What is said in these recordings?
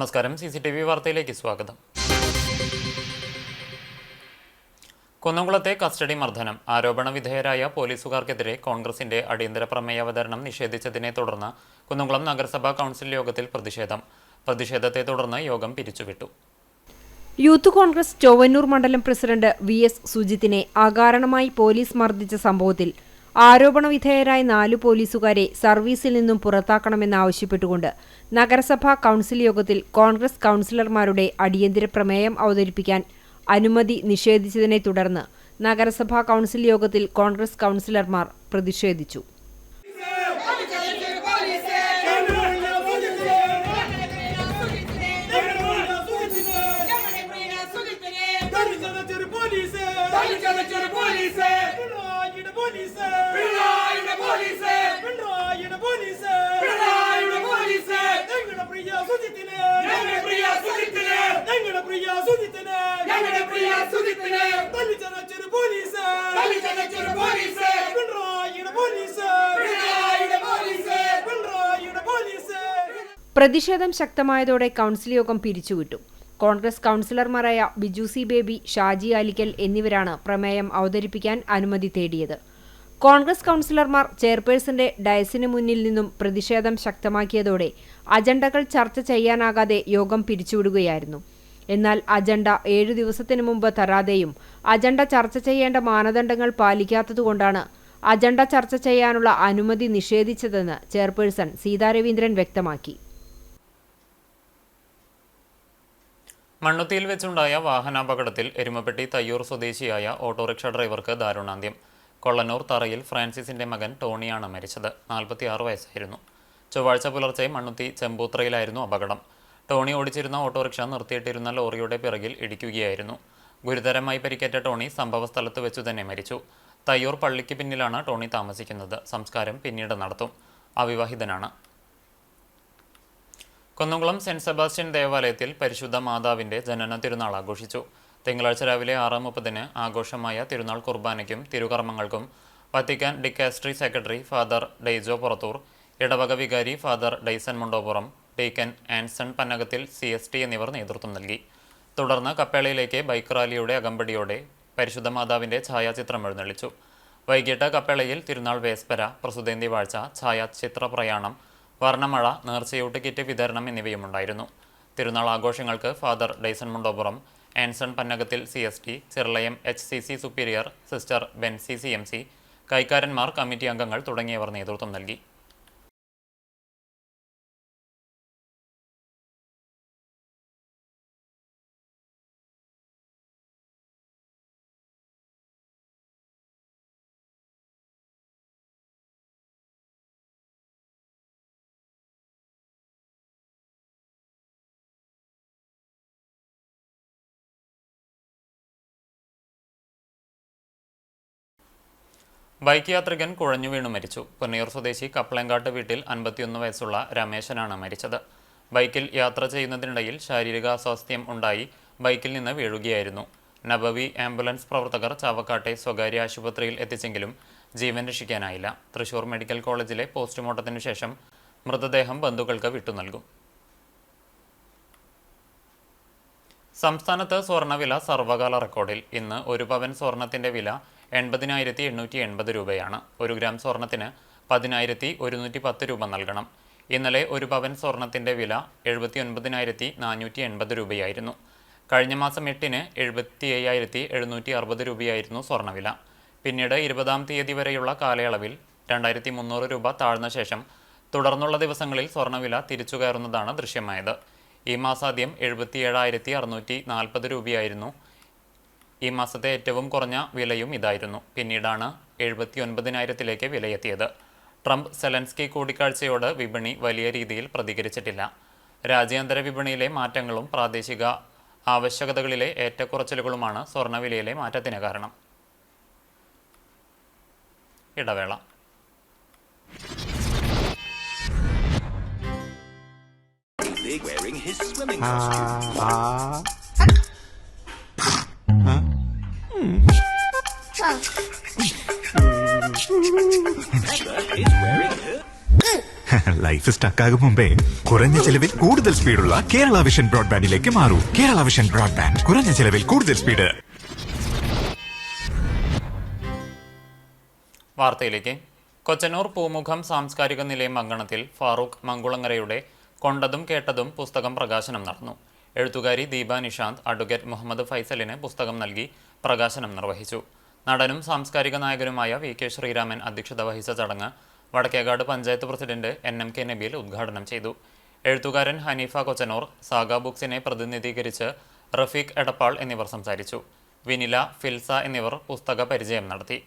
നമസ്കാരം. CCTV വാർത്തയിലേക്ക് സ്വാഗതം. കുന്നംകുളത്തെ കസ്റ്റഡി മർദ്ദനം ആരോപണ വിധേയരായ പോലീസുകാർക്കെതിരെ കോൺഗ്രസിന്റെ അടിയന്തര പ്രമേയ അവതരണം നിഷേധിച്ചതിനെ തുടർന്ന് കുന്നംകുളം നഗരസഭാ കൗൺസിൽ യോഗത്തിൽ പ്രതിഷേധത്തെ തുടർന്ന് യോഗം പിരിച്ചുവിട്ടു. യൂത്ത് കോൺഗ്രസ് ചൊവ്വന്നൂർ മണ്ഡലം പ്രസിഡന്റ് VS സുജിത്തിനെ അകാരണമായി പോലീസ് മർദ്ദിച്ച സംഭവത്തിൽ ആരോപണ വിധേയരായ 4 പോലീസുകാരെ സർവീസിൽ നിന്നും പുറത്താക്കണമെന്നാവശ്യപ്പെട്ടുകൊണ്ട് നഗരസഭാ കൗൺസിൽ യോഗത്തിൽ കോൺഗ്രസ് കൗൺസിലർമാരുടെ അടിയന്തര പ്രമേയം അവതരിപ്പിക്കാൻ അനുമതി നിഷേധിച്ചതിനെ തുടർന്ന് നഗരസഭാ കൗൺസിൽ യോഗത്തിൽ കോൺഗ്രസ് കൗൺസിലർമാർ പ്രതിഷേധിച്ചു. പ്രതിഷേധം ശക്തമായതോടെ കൗൺസിൽ യോഗം പിരിച്ചുവിട്ടു. കോൺഗ്രസ് കൗൺസിലർമാരായ ബിജു സി ബേബി, ഷാജി ആലിക്കൽ എന്നിവരാണ് പ്രമേയം അവതരിപ്പിക്കാൻ അനുമതി തേടിയത്. കോൺഗ്രസ് കൗൺസിലർമാർ ചെയർപേഴ്സന്റെ ഡയസിന് മുന്നിൽ നിന്നും പ്രതിഷേധം ശക്തമാക്കിയതോടെ അജണ്ടകൾ ചർച്ച ചെയ്യാനാകാതെ യോഗം പിരിച്ചുവിടുകയായിരുന്നു. എന്നാൽ അജണ്ട 7 ദിവസത്തിനു മുമ്പ് തരാതെയും അജണ്ട ചർച്ച ചെയ്യേണ്ട മാനദണ്ഡങ്ങൾ പാലിക്കാത്തതുകൊണ്ടാണ് അജണ്ട ചർച്ച ചെയ്യാനുള്ള അനുമതി നിഷേധിച്ചതെന്ന് ചെയർപേഴ്സൺ സീതാ രവീന്ദ്രൻ വ്യക്തമാക്കി. മണ്ണുത്തിയിൽ വെച്ചുണ്ടായ വാഹനാപകടത്തിൽ എരുമപ്പെട്ടി തയ്യൂർ സ്വദേശിയായ ഓട്ടോറിക്ഷ ഡ്രൈവർക്ക് ദാരുണാന്ത്യം. കൊള്ളന്നൂർ തറയിൽ ഫ്രാൻസിസിന്റെ മകൻ ടോണിയാണ് മരിച്ചത്. 46 വയസ്സായിരുന്നു. ചൊവ്വാഴ്ച പുലർച്ചെ മണ്ണുത്തി ചെമ്പൂത്രയിലായിരുന്നു അപകടം. ടോണി ഓടിച്ചിരുന്ന ഓട്ടോറിക്ഷ നിർത്തിയിട്ടിരുന്ന ലോറിയുടെ പിറകിൽ ഇടിക്കുകയായിരുന്നു. ഗുരുതരമായി പരിക്കേറ്റ ടോണി സംഭവസ്ഥലത്ത് വെച്ചു തന്നെ മരിച്ചു. തയ്യൂർ പള്ളിക്ക് പിന്നിലാണ് ടോണി താമസിക്കുന്നത്. സംസ്കാരം പിന്നീട് നടത്തും. അവിവാഹിതനാണ്. കുന്നംകുളം സെന്റ് സെബാസ്റ്റ്യൻ ദേവാലയത്തിൽ പരിശുദ്ധ മാതാവിന്റെ ജനന തിരുനാൾ ആഘോഷിച്ചു. തിങ്കളാഴ്ച രാവിലെ 6:30 ആഘോഷമായ തിരുനാൾ കുർബാനയ്ക്കും തിരുകർമ്മങ്ങൾക്കും Vatican dicastery secretary father Deijo Purathur, ഇടവക വികാരി father Dyson Mundopuram, deacon Anson Pannakathil CST എന്നിവർ നേതൃത്വം നൽകി. തുടർന്ന് കപ്പേളയിലേക്ക് ബൈക്ക് റാലിയുടെ അകമ്പടിയോടെ പരിശുദ്ധ മാതാവിന്റെ ഛായാചിത്രം എഴുന്നള്ളിച്ചു. വൈകിട്ട് കപ്പേളയിൽ തിരുനാൾ വേസ്പര, പ്രസുതേന്തി വാഴ്ച, ഛായാചിത്ര പ്രയാണം, വർണ്ണമഴ, നേർച്ചയൂട്ട് കിറ്റ് വിതരണം എന്നിവയുമുണ്ടായിരുന്നു. തിരുനാൾ ആഘോഷങ്ങൾക്ക് father Dyson Mundopuram, Anson Pannakathil CST, Chiralayam HCC superior sister Bency CMC, കൈക്കാരന്മാർ, കമ്മിറ്റി അംഗങ്ങൾ തുടങ്ങിയവർ നേതൃത്വം നൽകി. ബൈക്ക് യാത്രികൻ കുഴഞ്ഞു വീണു മരിച്ചു. പൊന്നിയൂർ സ്വദേശി കപ്പളങ്കാട്ട് വീട്ടിൽ 51 വയസ്സുള്ള രമേശനാണ് മരിച്ചത്. ബൈക്കിൽ യാത്ര ചെയ്യുന്നതിനിടയിൽ ശാരീരിക അസ്വാസ്ഥ്യം ഉണ്ടായി ബൈക്കിൽ നിന്ന് വീഴുകയായിരുന്നു. നബവി ആംബുലൻസ് പ്രവർത്തകർ ചാവക്കാട്ടെ സ്വകാര്യ ആശുപത്രിയിൽ എത്തിച്ചെങ്കിലും ജീവൻ രക്ഷിക്കാനായില്ല. തൃശൂർ മെഡിക്കൽ കോളേജിലെ പോസ്റ്റ്മോർട്ടത്തിനു ശേഷം മൃതദേഹം ബന്ധുക്കൾക്ക് വിട്ടുനൽകും. സംസ്ഥാനത്ത് സ്വർണ്ണവില സർവകാല റെക്കോർഡിൽ. ഇന്ന് 1 പവൻ സ്വർണത്തിന്റെ വില 80,880 രൂപയാണ്. 1 ഗ്രാം സ്വർണത്തിന് 10,110 രൂപ നൽകണം. ഇന്നലെ 1 പവൻ സ്വർണത്തിന്റെ വില 79,480 രൂപയായിരുന്നു. കഴിഞ്ഞ മാസം 8-ന് 77,760 രൂപയായിരുന്നു സ്വർണ്ണവില. പിന്നീട് 20-ാം തീയതി വരെയുള്ള കാലയളവിൽ 2,300 രൂപ താഴ്ന്ന ശേഷം തുടർന്നുള്ള ദിവസങ്ങളിൽ സ്വർണ്ണവില തിരിച്ചു കയറുന്നതാണ് ദൃശ്യമായത്. ഈ മാസാദ്യം 77,640 രൂപയായിരുന്നു. ഈ മാസത്തെ ഏറ്റവും കുറഞ്ഞ വിലയും ഇതായിരുന്നു. പിന്നീടാണ് 79,000-ലേക്ക് വിലയെത്തിയത്. ട്രംപ് സെലൻസ്കി കൂടിക്കാഴ്ചയോട് വിപണി വലിയ രീതിയിൽ പ്രതികരിച്ചിട്ടില്ല. രാജ്യാന്തര വിപണിയിലെ മാറ്റങ്ങളും പ്രാദേശിക ആവശ്യകതകളിലെ ഏറ്റക്കുറച്ചിലുകളുമാണ് സ്വർണ്ണവിലയിലെ മാറ്റത്തിന് കാരണം. ഇടവേള. ലൈഫ് സ്റ്റക്കാകും മുമ്പേ കുറഞ്ഞ ചെലവിൽ കൂടുതൽ സ്പീഡുള്ള കേരള വിഷൻ ബ്രോഡ്ബാൻഡിലേക്ക് മാറൂ. കേരള വിഷൻ ബ്രോഡ്ബാൻഡ്, കുറഞ്ഞ ചെലവിൽ കൂടുതൽ സ്പീഡ്. വാർത്തയിലേക്ക്. കൊച്ചനൂർ പൂമുഖം സാംസ്കാരിക നിലയം അങ്കണത്തിൽ ഫാറൂഖ് മങ്കുളങ്ങരയുടെ കൊണ്ടതും കേട്ടതും പുസ്തകം പ്രകാശനം നടന്നു. എഴുത്തുകാരി ദീപ നിഷാന്ത് അഡ്വക്കേറ്റ് മുഹമ്മദ് ഫൈസലിന് പുസ്തകം നൽകി പ്രകാശനം നിർവഹിച്ചു. നടനും സാംസ്കാരിക നായകനുമായ VK ശ്രീരാമൻ അധ്യക്ഷത വഹിച്ച ചടങ്ങ് വടക്കേകാട് പഞ്ചായത്ത് പ്രസിഡന്റ് NMK നബീൽ ഉദ്ഘാടനം ചെയ്തു. എഴുത്തുകാരൻ ഹനീഫ കൊച്ചനൂർ, സാഗ ബുക്സിനെ പ്രതിനിധീകരിച്ച് റഫീഖ് എടപ്പാൾ എന്നിവർ സംസാരിച്ചു. വിനില, ഫിൽസ എന്നിവർ പുസ്തക പരിചയം നടത്തി.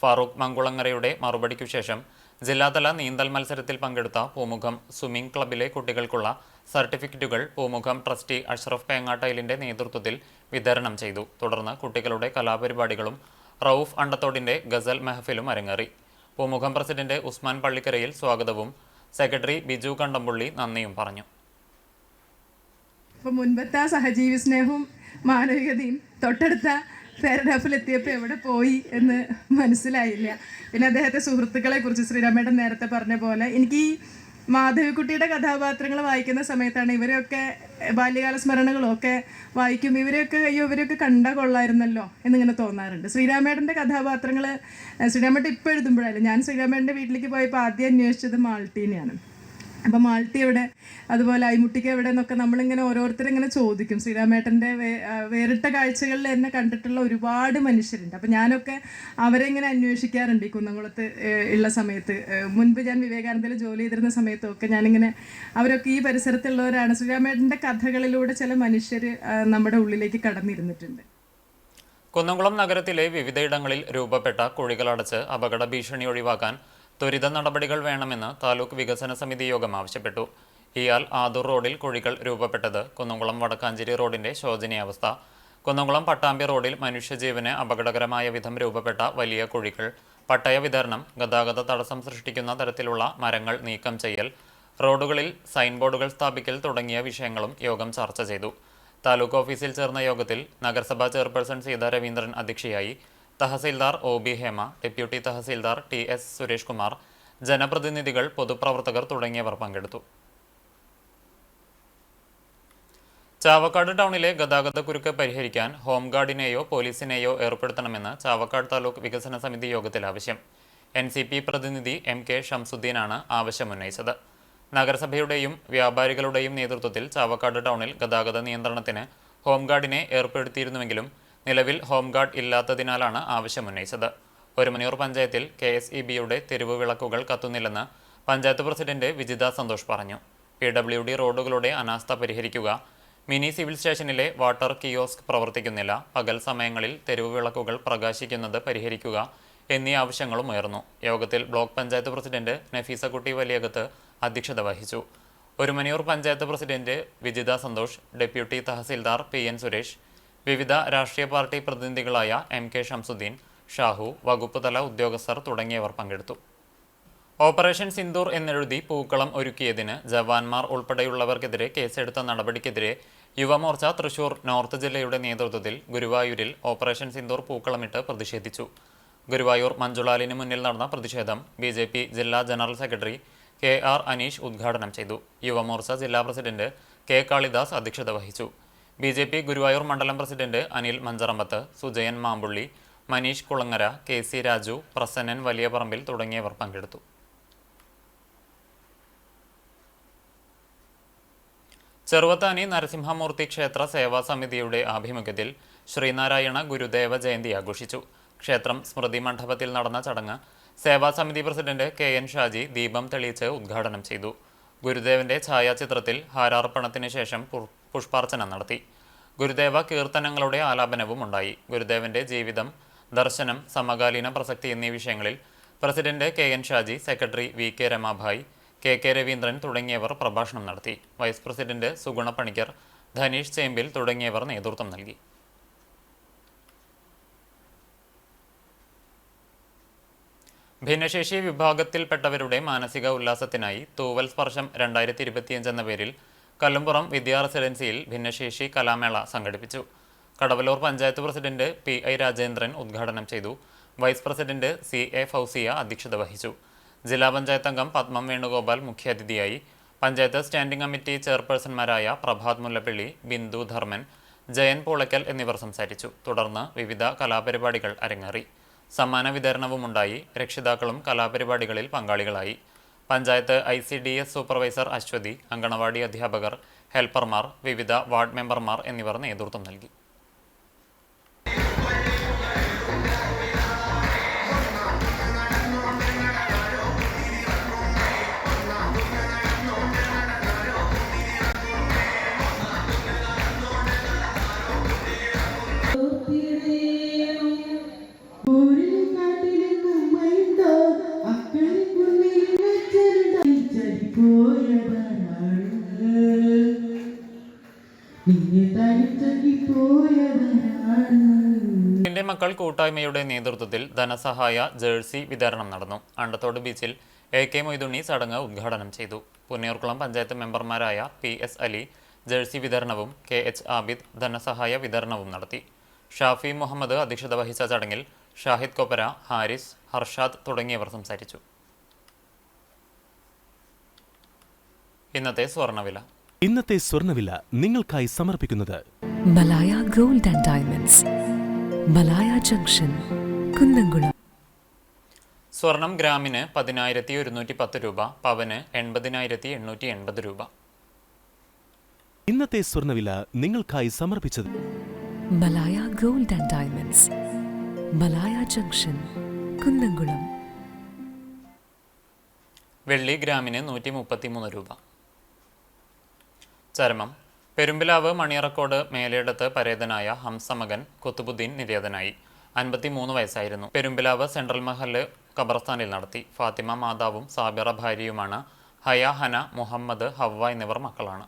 ഫാറൂഖ് മങ്കുളങ്ങരയുടെ മറുപടിക്കു ശേഷം ജില്ലാതല നീന്തൽ മത്സരത്തിൽ പങ്കെടുത്ത പൂമുഖം സ്വിമ്മിംഗ് ക്ലബിലെ കുട്ടികൾക്കുള്ള സർട്ടിഫിക്കറ്റുകൾ പൂമുഖം ട്രസ്റ്റി അഷ്റഫ് പേങ്ങാട്ടയിലിന്റെ നേതൃത്വത്തിൽ വിതരണം ചെയ്തു. തുടർന്ന് കുട്ടികളുടെ കലാപരിപാടികളും റൌഫ് അണ്ടത്തോടിന്റെ ഗസൽ മെഹഫിലും അരങ്ങേറി. പൂമുഖം പ്രസിഡന്റ് ഉസ്മാൻ പള്ളിക്കരയിൽ സ്വാഗതവും സെക്രട്ടറി ബിജു കണ്ടംപുള്ളി നന്ദിയും പറഞ്ഞു. മുൻപത്തെ സഹജീവി സ്നേഹവും മാനവികതയും തൊട്ടടുത്ത പാരഗ്രാഫിലെത്തിയപ്പോൾ എവിടെ പോയി എന്ന് മനസ്സിലായില്ല. പിന്നെ അദ്ദേഹത്തെ സുഹൃത്തുക്കളെ കുറിച്ച് ശ്രീരാമേട്ടൻ നേരത്തെ പറഞ്ഞ പോലെ എനിക്ക് ഈ മാധവിക്കുട്ടിയുടെ കഥാപാത്രങ്ങൾ വായിക്കുന്ന സമയത്താണ് ഇവരെയൊക്കെ ബാല്യകാല സ്മരണകളൊക്കെ വായിക്കും, ഇവരെയൊക്കെ കണ്ടാൽ കൊള്ളായിരുന്നല്ലോ എന്നിങ്ങനെ തോന്നാറുണ്ട്. ശ്രീരാമേട്ടൻ്റെ കഥാപാത്രങ്ങൾ ശ്രീരാമേട്ടൻ ഇപ്പോൾ എഴുതുമ്പോഴല്ല, ഞാൻ ശ്രീരാമേട്ടൻ്റെ വീട്ടിലേക്ക് പോയപ്പോൾ ആദ്യം അന്വേഷിച്ചത് മാൾട്ടീനെയാണ്. അപ്പം മാൾട്ടി എവിടെ, അതുപോലെ ഐമുട്ടിക്ക് എവിടെ എന്നൊക്കെ നമ്മളിങ്ങനെ ഓരോരുത്തരിങ്ങനെ ചോദിക്കും. ശ്രീരാമേട്ടൻ്റെ വേറിട്ട കാഴ്ചകളിൽ എന്നെ കണ്ടിട്ടുള്ള ഒരുപാട് മനുഷ്യരുണ്ട്. അപ്പം ഞാനൊക്കെ അവരെ ഇങ്ങനെ അന്വേഷിക്കാറുണ്ട് ഈ കുന്നംകുളത്ത് ഉള്ള സമയത്ത്. മുൻപ് ഞാൻ വിവേകാനന്ദയിൽ ജോലി ചെയ്തിരുന്ന സമയത്തൊക്കെ ഞാനിങ്ങനെ അവരൊക്കെ ഈ പരിസരത്തുള്ളവരാണ്. ശ്രീരാമേട്ടൻ്റെ കഥകളിലൂടെ ചില മനുഷ്യർ നമ്മുടെ ഉള്ളിലേക്ക് കടന്നിരുന്നിട്ടുണ്ട്. കുന്നംകുളം നഗരത്തിലെ വിവിധയിടങ്ങളിൽ രൂപപ്പെട്ട കുഴികളടച്ച് അപകട ഭീഷണി ഒഴിവാക്കാൻ ത്വരിത നടപടികൾ വേണമെന്ന് താലൂക്ക് വികസന സമിതി യോഗം ആവശ്യപ്പെട്ടു. ഇയാൽ ആദൂർ റോഡിൽ കുഴികൾ രൂപപ്പെട്ടത് കുന്നംകുളം വടക്കാഞ്ചേരി റോഡിന്റെ ശോചനീയാവസ്ഥ. കുന്നംകുളം പട്ടാമ്പി റോഡിൽ മനുഷ്യജീവന് അപകടകരമായ വിധം രൂപപ്പെട്ട വലിയ കുഴികൾ, പട്ടയ വിതരണം, ഗതാഗത തടസ്സം സൃഷ്ടിക്കുന്ന തരത്തിലുള്ള മരങ്ങൾ നീക്കം ചെയ്യൽ, റോഡുകളിൽ സൈൻ ബോർഡുകൾ സ്ഥാപിക്കൽ തുടങ്ങിയ വിഷയങ്ങളും യോഗം ചർച്ച ചെയ്തു. താലൂക്ക് ഓഫീസിൽ ചേർന്ന യോഗത്തിൽ നഗരസഭാ ചെയർപേഴ്സൺ സീതാ രവീന്ദ്രൻ അധ്യക്ഷയായി. Tahsildar OB Hema, deputy tahsildar TS Suresh Kumar, ജനപ്രതിനിധികൾ, പൊതുപ്രവർത്തകർ തുടങ്ങിയവർ പങ്കെടുത്തു. ചാവക്കാട് ടൗണിലെ ഗതാഗതക്കുരുക്ക് പരിഹരിക്കാൻ ഹോംഗാർഡിനെയോ പോലീസിനെയോ ഏർപ്പെടുത്തണമെന്ന് ചാവക്കാട് താലൂക്ക് വികസന സമിതി യോഗത്തിൽ ആവശ്യം. NCP പ്രതിനിധി MK ഷംസുദ്ദീനാണ് ആവശ്യമുന്നയിച്ചത്. നഗരസഭയുടെയും വ്യാപാരികളുടെയും നേതൃത്വത്തിൽ ചാവക്കാട് ടൗണിൽ ഗതാഗത നിയന്ത്രണത്തിന് ഹോംഗാർഡിനെ ഏർപ്പെടുത്തിയിരുന്നുവെങ്കിലും നിലവിൽ ഹോംഗാർഡ് ഇല്ലാത്തതിനാലാണ് ആവശ്യമുന്നയിച്ചത്. ഒരുമണിയൂർ പഞ്ചായത്തിൽ KSEBയുടെ തെരുവ് വിളക്കുകൾ കത്തുന്നില്ലെന്ന് പഞ്ചായത്ത് പ്രസിഡന്റ് വിജിത സന്തോഷ് പറഞ്ഞു. PWD റോഡുകളുടെ അനാസ്ഥ പരിഹരിക്കുക, മിനി സിവിൽ സ്റ്റേഷനിലെ വാട്ടർ കിയോസ്ക് പ്രവർത്തിക്കുന്നില്ല, പകൽ സമയങ്ങളിൽ തെരുവ് വിളക്കുകൾ പ്രകാശിക്കുന്നത് പരിഹരിക്കുക എന്നീ ആവശ്യങ്ങളും ഉയർന്നു. യോഗത്തിൽ ബ്ലോക്ക് പഞ്ചായത്ത് പ്രസിഡന്റ് നഫീസക്കുട്ടി വലിയകത്ത് അധ്യക്ഷത വഹിച്ചു. Orumaniyur panchayat president Vijitha Santhosh, deputy tahsildar PN Suresh, വിവിധ രാഷ്ട്രീയ പാർട്ടി പ്രതിനിധികളായ MK ഷംസുദ്ദീൻ, ഷാഹു, വകുപ്പ് തല ഉദ്യോഗസ്ഥർ തുടങ്ങിയവർ പങ്കെടുത്തു. ഓപ്പറേഷൻ സിന്ദൂർ എന്നെഴുതി പൂക്കളം ഒരുക്കിയതിന് ജവാന്മാർ ഉൾപ്പെടെയുള്ളവർക്കെതിരെ കേസെടുത്ത നടപടിക്കെതിരെ യുവമോർച്ച തൃശൂർ നോർത്ത് ജില്ലയുടെ നേതൃത്വത്തിൽ ഗുരുവായൂരിൽ ഓപ്പറേഷൻ സിന്ദൂർ പൂക്കളമിട്ട് പ്രതിഷേധിച്ചു. ഗുരുവായൂർ മഞ്ജുളാലിന് മുന്നിൽ നടന്ന പ്രതിഷേധം BJP ജില്ലാ ജനറൽ സെക്രട്ടറി KR അനീഷ് ഉദ്ഘാടനം ചെയ്തു. യുവമോർച്ച ജില്ലാ പ്രസിഡന്റ് K കാളിദാസ് അധ്യക്ഷത വഹിച്ചു. BJP ഗുരുവായൂർ മണ്ഡലം പ്രസിഡന്റ് അനിൽ മഞ്ചറമ്പത്ത്, സുജയൻ മാമ്പുള്ളി, മനീഷ് കുളങ്ങര, KC രാജു, പ്രസന്നൻ വലിയപറമ്പിൽ തുടങ്ങിയവർ പങ്കെടുത്തു. ചെറുവത്താനി നരസിംഹമൂർത്തി ക്ഷേത്ര സേവാ സമിതിയുടെ ആഭിമുഖ്യത്തിൽ ശ്രീനാരായണ ഗുരുദേവ ജയന്തി ആഘോഷിച്ചു. ക്ഷേത്രം സ്മൃതി മണ്ഡപത്തിൽ നടന്ന ചടങ്ങ് സേവാസമിതി പ്രസിഡന്റ് KN ഷാജി ദീപം തെളിയിച്ച് ഉദ്ഘാടനം ചെയ്തു. ഗുരുദേവന്റെ ഛായാചിത്രത്തിൽ ഹാരാർപ്പണത്തിന് ശേഷം പുഷ്പാർച്ചന നടത്തി. ഗുരുദേവ കീർത്തനങ്ങളുടെ ആലാപനവും ഉണ്ടായി. ഗുരുദേവന്റെ ജീവിതം, ദർശനം, സമകാലീന പ്രസക്തി എന്നീ വിഷയങ്ങളിൽ president KN Shaji, secretary VK Ramabai, KK Raveendran തുടങ്ങിയവർ പ്രഭാഷണം നടത്തി. വൈസ് പ്രസിഡന്റ് സുഗുണ പണിക്കർ, ധനീഷ് ചേമ്പിൽ തുടങ്ങിയവർ നേതൃത്വം നൽകി. ഭിന്നശേഷി വിഭാഗത്തിൽപ്പെട്ടവരുടെ മാനസിക ഉല്ലാസത്തിനായി തൂവൽ സ്പർശം 2025 എന്ന പേരിൽ കല്ലുംപുറം വിദ്യാ റെസിഡൻസിയിൽ ഭിന്നശേഷി കലാമേള സംഘടിപ്പിച്ചു. കടവലൂർ പഞ്ചായത്ത് പ്രസിഡന്റ് PI രാജേന്ദ്രൻ ഉദ്ഘാടനം ചെയ്തു. വൈസ് പ്രസിഡന്റ് CA ഫൗസിയ അധ്യക്ഷത വഹിച്ചു. ജില്ലാ പഞ്ചായത്ത് അംഗം പത്മം വേണുഗോപാൽ മുഖ്യാതിഥിയായി. പഞ്ചായത്ത് സ്റ്റാൻഡിംഗ് കമ്മിറ്റി ചെയർപേഴ്സൺമാരായ പ്രഭാത് മുല്ലപ്പള്ളി, ബിന്ദു ധർമ്മൻ, ജയൻ പൂളയ്ക്കൽ എന്നിവർ സംസാരിച്ചു. തുടർന്ന് വിവിധ കലാപരിപാടികൾ അരങ്ങേറി. സമ്മാന വിതരണവുമുണ്ടായി. രക്ഷിതാക്കളും കലാപരിപാടികളിൽ പങ്കാളികളായി. പഞ്ചായത്ത് ICDS സൂപ്പർവൈസർ അശ്വതി, അങ്കണവാടി അധ്യാപകർ, ഹെൽപ്പർമാർ, വിവിധ വാർഡ് മെമ്പർമാർ എന്നിവർ നേതൃത്വം നൽകി. എന്റെ മക്കൾ കൂട്ടായ്മയുടെ നേതൃത്വത്തിൽ ധനസഹായ ജേഴ്സി വിതരണം നടന്നു. അണ്ടത്തോട് ബീച്ചിൽ AK മൊയ്തുണ്ണി ചടങ്ങ് ഉദ്ഘാടനം ചെയ്തു. പുന്നയൂർക്കുളം പഞ്ചായത്ത് മെമ്പർമാരായ PS അലി ജേഴ്സി വിതരണവും KH ആബിദ് ധനസഹായ വിതരണവും നടത്തി. ഷാഫി മുഹമ്മദ് അധ്യക്ഷത വഹിച്ച ചടങ്ങിൽ ഷാഹിദ് കൊപ്പര, ഹാരിസ്, ഹർഷാദ് തുടങ്ങിയവർ സംസാരിച്ചു. ഇന്നത്തെ സ്വർണ്ണവില നിങ്ങൾക്കായി സമർപ്പിക്കുന്നത് Malaya gold and diamonds, Malaya junction, Kunnamkulam. സ്വർണം ഗ്രാമിന് 10,110 രൂപ, പവന് 80,880 രൂപ. ഇന്നത്തെ സ്വർണ്ണവില നിങ്ങൾക്കായി സമർപ്പിച്ചത് Malaya gold and diamonds, Malaya junction, Kunnamkulam. വെള്ളി ഗ്രാമിന് 133 രൂപ. ചരമം: പെരുമ്പിലാവ് മണിയറക്കോട് മേലേടത്ത് പരേതനായ ഹംസമകൻ കുത്തുബുദ്ദീൻ നിര്യാതനായി. 53 വയസ്സായിരുന്നു. പെരുമ്പിലാവ് സെൻട്രൽ മഹല്ല് ഖബർസ്ഥാനിൽ നടത്തി. ഫാത്തിമ മാതാവും സാബിറ ഭാര്യയുമാണ്. ഹയ, ഹന, മുഹമ്മദ്, ഹവ്വ എന്നിവർ മക്കളാണ്.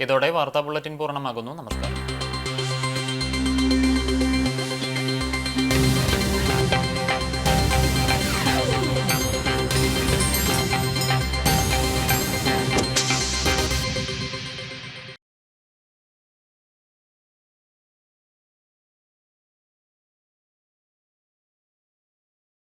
ഇതോടെ വാർത്താ ബുള്ളറ്റിൻ പൂർണ്ണമാകുന്നു. നമസ്കാരം.